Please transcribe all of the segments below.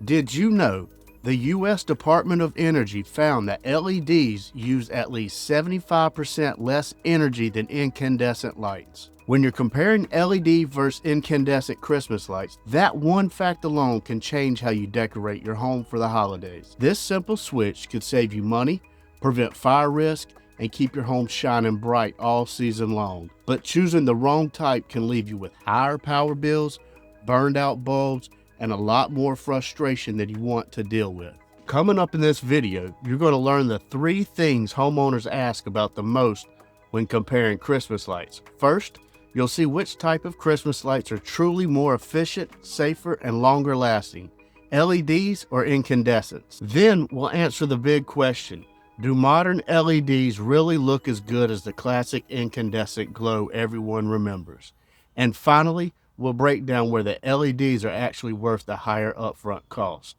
Did you know the U.S. Department of Energy found that LEDs use at least 75% less energy than incandescent lights? When you're comparing LED versus incandescent Christmas lights, that one fact alone can change how you decorate your home for the holidays. This simple switch could save you money, prevent fire risk, and keep your home shining bright all season long. But choosing the wrong type can leave you with higher power bills, burned out bulbs, and a lot more frustration than you want to deal with. Coming up in this video, you're going to learn the 3 things homeowners ask about the most when comparing Christmas lights. First, you'll see which type of Christmas lights are truly more efficient, safer, and longer lasting, LEDs or incandescents. Then we'll answer the big question: do modern LEDs really look as good as the classic incandescent glow everyone remembers? And finally, we'll break down where the LEDs are actually worth the higher upfront cost,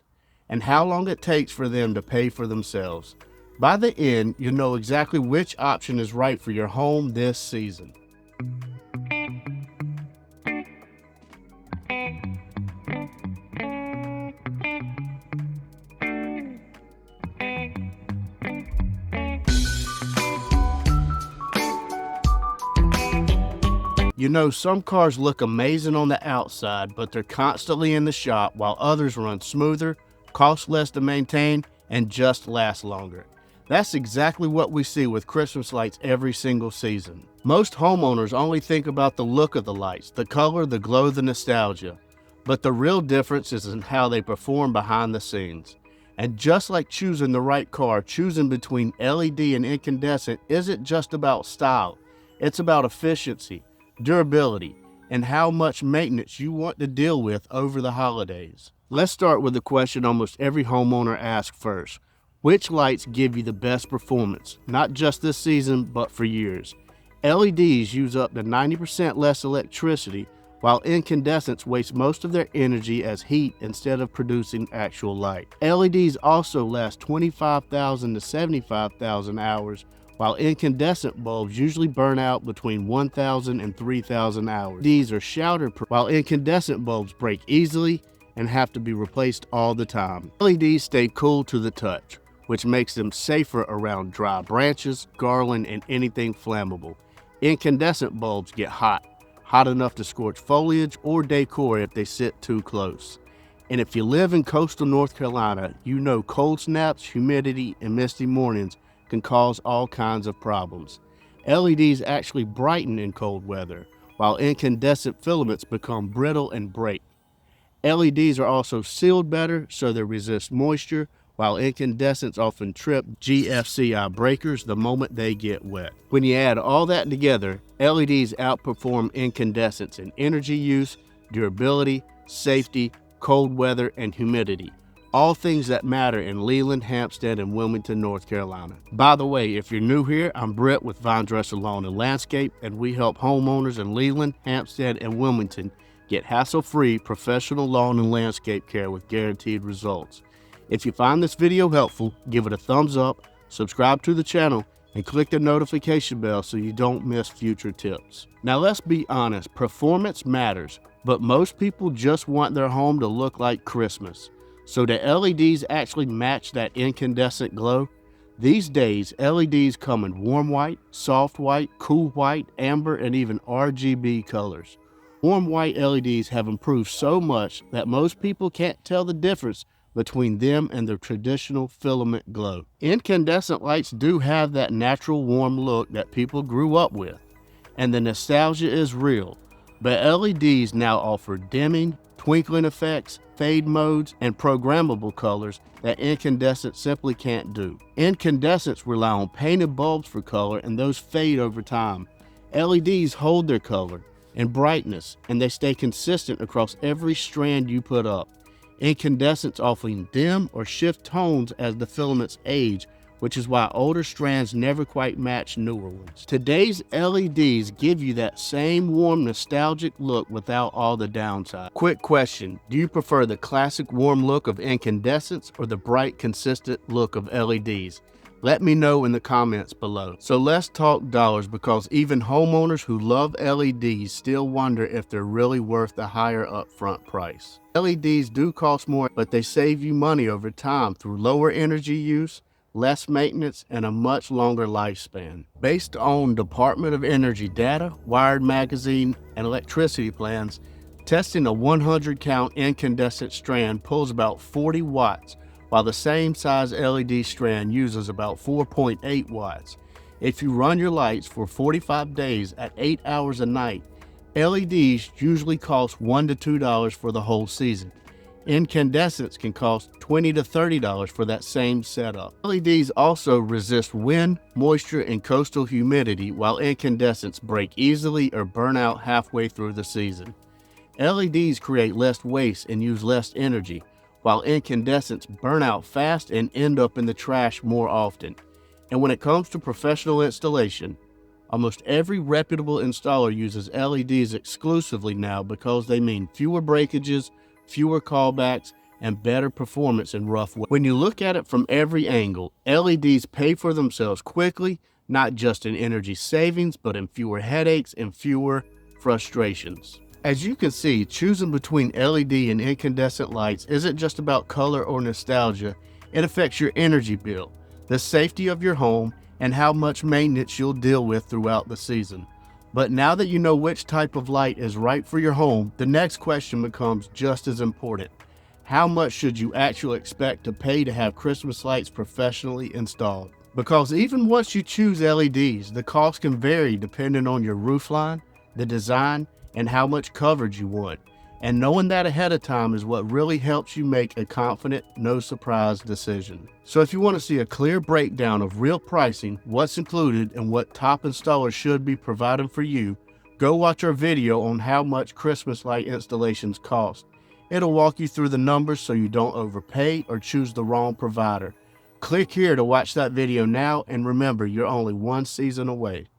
and how long it takes for them to pay for themselves. By the end, you'll know exactly which option is right for your home this season. You know, some cars look amazing on the outside, but they're constantly in the shop, while others run smoother, cost less to maintain, and just last longer. That's exactly what we see with Christmas lights every single season. Most homeowners only think about the look of the lights, the color, the glow, the nostalgia. But the real difference is in how they perform behind the scenes. And just like choosing the right car, choosing between LED and incandescent isn't just about style. It's about efficiency, durability, and how much maintenance you want to deal with over the holidays. Let's start with the question almost every homeowner asks first. Which lights give you the best performance, not just this season, but for years? LEDs use up to 90% less electricity, while incandescents waste most of their energy as heat instead of producing actual light. LEDs also last 25,000 to 75,000 hours, while incandescent bulbs usually burn out between 1,000 and 3,000 hours. These are shower-proof, while incandescent bulbs break easily and have to be replaced all the time. LEDs stay cool to the touch, which makes them safer around dry branches, garland, and anything flammable. Incandescent bulbs get hot enough to scorch foliage or decor if they sit too close. And if you live in coastal North Carolina, you know cold snaps, humidity, and misty mornings can cause all kinds of problems. LEDs actually brighten in cold weather, while incandescent filaments become brittle and break. LEDs are also sealed better so they resist moisture, while incandescents often trip GFCI breakers the moment they get wet. When you add all that together, LEDs outperform incandescents in energy use, durability, safety, cold weather, and humidity. All things that matter in Leland, Hampstead, and Wilmington, North Carolina. By the way, if you're new here, I'm Brett with Vinedresser Lawn Landscape, and we help homeowners in Leland, Hampstead, and Wilmington get hassle-free professional lawn and landscape care with guaranteed results. If you find this video helpful, give it a thumbs up, subscribe to the channel, and click the notification bell so you don't miss future tips. Now let's be honest, performance matters, but most people just want their home to look like Christmas. So do LEDs actually match that incandescent glow? These days, LEDs come in warm white, soft white, cool white, amber, and even RGB colors. Warm white LEDs have improved so much that most people can't tell the difference between them and the traditional filament glow. Incandescent lights do have that natural warm look that people grew up with, and the nostalgia is real, but LEDs now offer dimming, twinkling effects, fade modes, and programmable colors that incandescents simply can't do. Incandescents rely on painted bulbs for color, and those fade over time. LEDs hold their color and brightness, and they stay consistent across every strand you put up. Incandescents often dim or shift tones as the filaments age, which is why older strands never quite match newer ones. Today's LEDs give you that same warm, nostalgic look without all the downside. Quick question, do you prefer the classic warm look of incandescents or the bright, consistent look of LEDs? Let me know in the comments below. So let's talk dollars, because even homeowners who love LEDs still wonder if they're really worth the higher upfront price. LEDs do cost more, but they save you money over time through lower energy use, less maintenance, and a much longer lifespan. Based on Department of Energy data, Wired magazine, and electricity plans, testing a 100 count incandescent strand pulls about 40 watts, while the same size LED strand uses about 4.8 watts. If you run your lights for 45 days at 8 hours a night, LEDs usually cost $1 to $2 for the whole season. Incandescents can cost $20 to $30 for that same setup. LEDs also resist wind, moisture, and coastal humidity, while incandescents break easily or burn out halfway through the season. LEDs create less waste and use less energy, while incandescents burn out fast and end up in the trash more often. And when it comes to professional installation, almost every reputable installer uses LEDs exclusively now because they mean fewer breakages, fewer callbacks, and better performance in rough weather. When you look at it from every angle, LEDs pay for themselves quickly, not just in energy savings, but in fewer headaches and fewer frustrations. As you can see, choosing between LED and incandescent lights isn't just about color or nostalgia. It affects your energy bill, the safety of your home, and how much maintenance you'll deal with throughout the season. But now that you know which type of light is right for your home, the next question becomes just as important. How much should you actually expect to pay to have Christmas lights professionally installed? Because even once you choose LEDs, the cost can vary depending on your roof line, the design, and how much coverage you want. And knowing that ahead of time is what really helps you make a confident, no surprise decision. So if you want to see a clear breakdown of real pricing, what's included, and what top installers should be providing for you, go watch our video on how much Christmas light installations cost. It'll walk you through the numbers so you don't overpay or choose the wrong provider. Click here to watch that video now, and remember, you're only one season away.